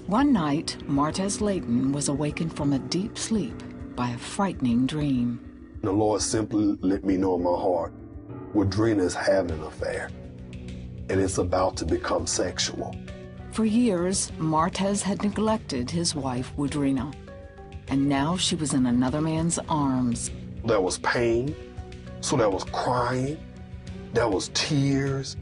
One night, Martez Layton was awakened from a deep sleep by a frightening dream. The Lord simply let me know in my heart, Woodrina's having an affair, and it's about to become sexual. For years, Martez had neglected his wife, Woodrina, and now she was in another man's arms. There was pain, so there was crying, there was tears,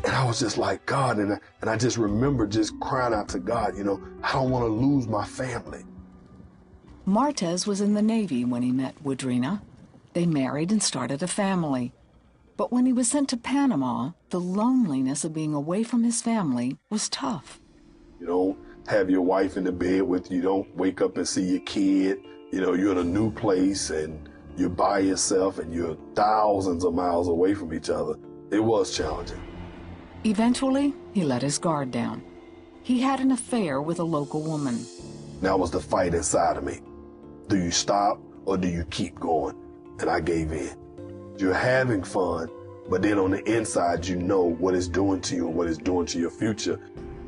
and I was just like, God, and I just remember just crying out to God, you know, I don't want to lose my family. Martez was in the Navy when he met Woodrina. They married and started a family. But when he was sent to Panama, the loneliness of being away from his family was tough. You don't have your wife in the bed with you. You don't wake up and see your kid. You know, you're in a new place and you're by yourself and you're thousands of miles away from each other. It was challenging. Eventually, he let his guard down. He had an affair with a local woman. That was the fight inside of me. Do you stop or do you keep going? And I gave in. You're having fun, but then on the inside, you know what it's doing to you and what it's doing to your future.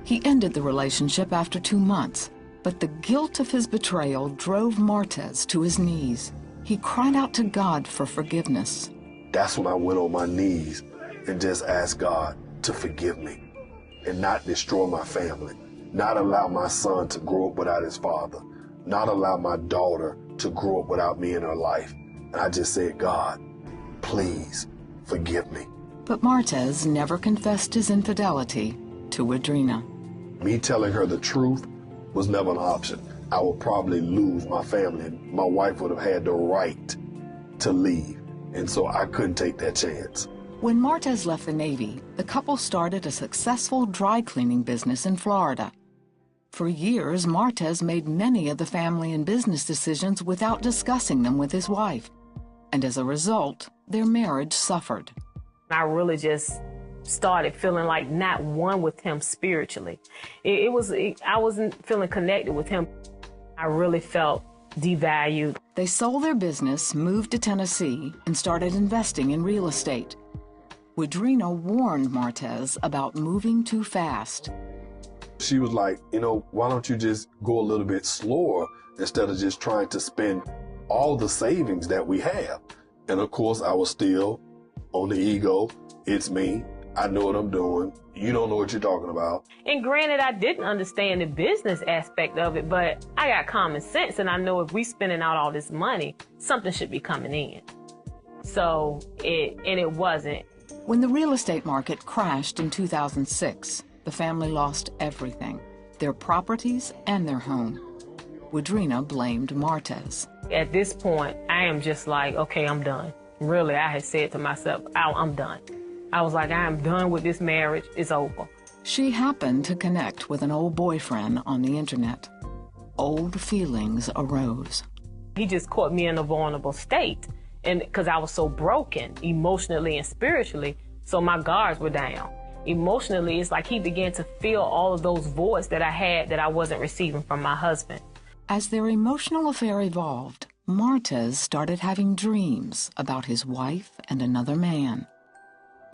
He ended the relationship after 2 months, but the guilt of his betrayal drove Martez to his knees. He cried out to God for forgiveness. That's when I went on my knees and just asked God to forgive me and not destroy my family, not allow my son to grow up without his father, not allow my daughter to grow up without me in her life. And I just said, God, please forgive me. But Martez never confessed his infidelity to Woodrina. Me telling her the truth was never an option. I would probably lose my family. My wife would have had the right to leave. And so I couldn't take that chance. When Martez left the Navy, the couple started a successful dry cleaning business in Florida. For years, Martez made many of the family and business decisions without discussing them with his wife. And as a result, their marriage suffered. I really just started feeling like not one with him spiritually. I wasn't feeling connected with him. I really felt devalued. They sold their business, moved to Tennessee, and started investing in real estate. Woodrina warned Martez about moving too fast. She was like, you know, why don't you just go a little bit slower instead of just trying to spend all the savings that we have? And of course, I was still on the ego. It's me. I know what I'm doing. You don't know what you're talking about. And granted, I didn't understand the business aspect of it, but I got common sense, and I know if we spending out all this money, something should be coming in. So it wasn't. When the real estate market crashed in 2006, the family lost everything, their properties and their home. Woodrina blamed Martez. At this point, I am just like, okay, I'm done. Really, I had said to myself, I'm done. I was like, I am done with this marriage. It's over. She happened to connect with an old boyfriend on the internet. Old feelings arose. He just caught me in a vulnerable state, and because I was so broken emotionally and spiritually, so my guards were down. Emotionally, it's like he began to fill all of those voids that I had that I wasn't receiving from my husband. As their emotional affair evolved, Martez started having dreams about his wife and another man.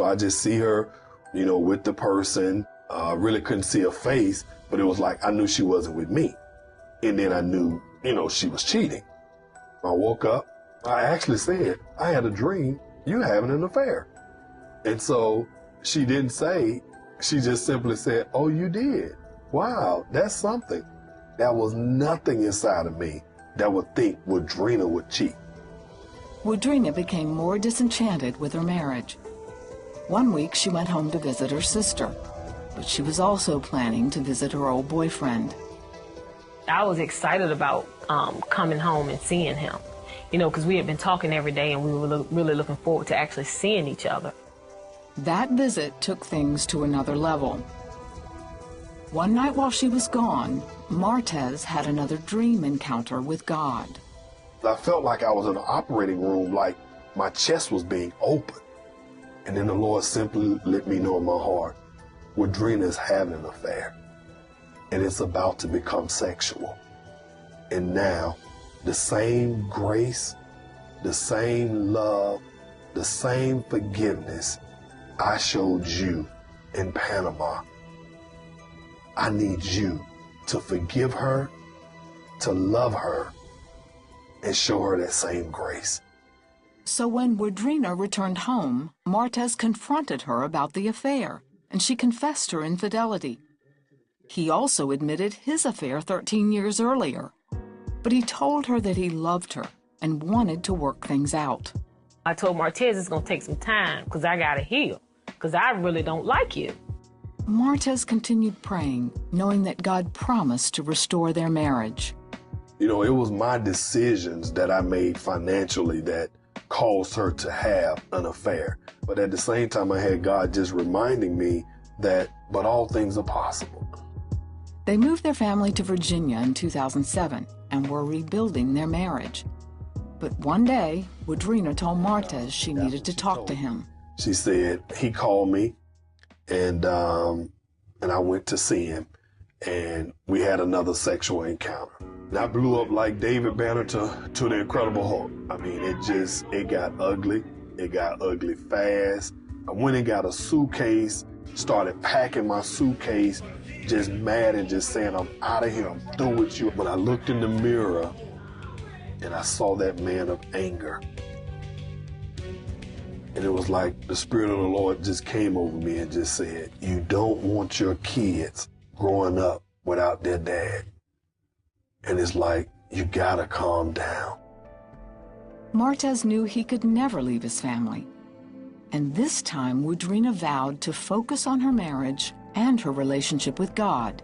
I just see her, you know, with the person. Really couldn't see her face, but it was like I knew she wasn't with me. And then I knew, you know, she was cheating. I woke up. I actually said, I had a dream you having an affair. And so she didn't say, she just simply said, oh, you did. Wow, that's something. There was nothing inside of me that would think Woodrina would cheat. Woodrina became more disenchanted with her marriage. One week she went home to visit her sister, but she was also planning to visit her old boyfriend. I was excited about coming home and seeing him, you know, because we had been talking every day and we were really looking forward to actually seeing each other. That visit took things to another level. One night while she was gone, Martez had another dream encounter with God. I felt like I was in an operating room, like my chest was being opened. And then the Lord simply let me know in my heart, Woodrina's having an affair. And it's about to become sexual. And now, the same grace, the same love, the same forgiveness I showed you in Panama, I need you to forgive her, to love her, and show her that same grace. So when Woodrina returned home, Martez confronted her about the affair, and she confessed her infidelity. He also admitted his affair 13 years earlier, but he told her that he loved her and wanted to work things out. I told Martez it's gonna take some time because I gotta heal, because I really don't like you. Martez continued praying, knowing that God promised to restore their marriage. You know, it was my decisions that I made financially that caused her to have an affair. But at the same time, I had God just reminding me that, but all things are possible. They moved their family to Virginia in 2007 and were rebuilding their marriage. But one day, Woodrina told Martez she needed to talk to him. She said, he called me, and I went to see him, and we had another sexual encounter. And I blew up like David Banner to the Incredible Hulk. I mean, it got ugly. It got ugly fast. I went and got a suitcase, started packing my suitcase, just mad and just saying, I'm out of here, I'm through with you. But I looked in the mirror and I saw that man of anger. And it was like the Spirit of the Lord just came over me and just said, you don't want your kids growing up without their dad. And it's like, you gotta calm down. Martez knew he could never leave his family. And this time, Woodrina vowed to focus on her marriage and her relationship with God.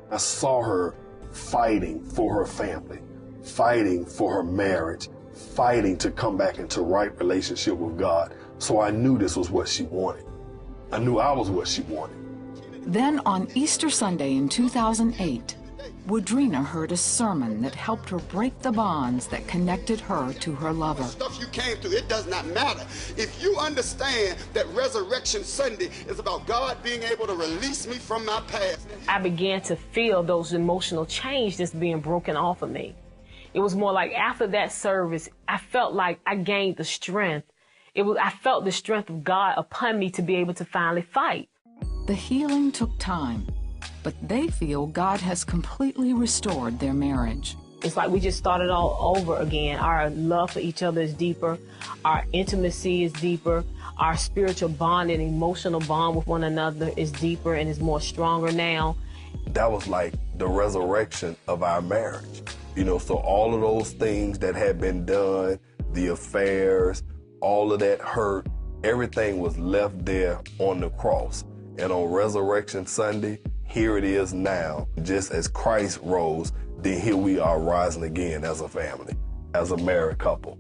I saw her fighting for her family, fighting for her marriage, fighting to come back into right relationship with God. So I knew this was what she wanted. I knew I was what she wanted. Then on Easter Sunday in 2008, Woodrina heard a sermon that helped her break the bonds that connected her to her lover. Stuff you came through, it does not matter. If you understand that Resurrection Sunday is about God being able to release me from my past. I began to feel those emotional change that's being broken off of me. It was more like after that service, I felt like I gained the strength. I felt the strength of God upon me to be able to finally fight. The healing took time, but they feel God has completely restored their marriage. It's like we just started all over again. Our love for each other is deeper. Our intimacy is deeper. Our spiritual bond and emotional bond with one another is deeper and is more stronger now. That was like the resurrection of our marriage. You know, so all of those things that had been done, the affairs, all of that hurt, everything was left there on the cross. And on Resurrection Sunday, here it is now. Just as Christ rose, then here we are rising again as a family, as a married couple.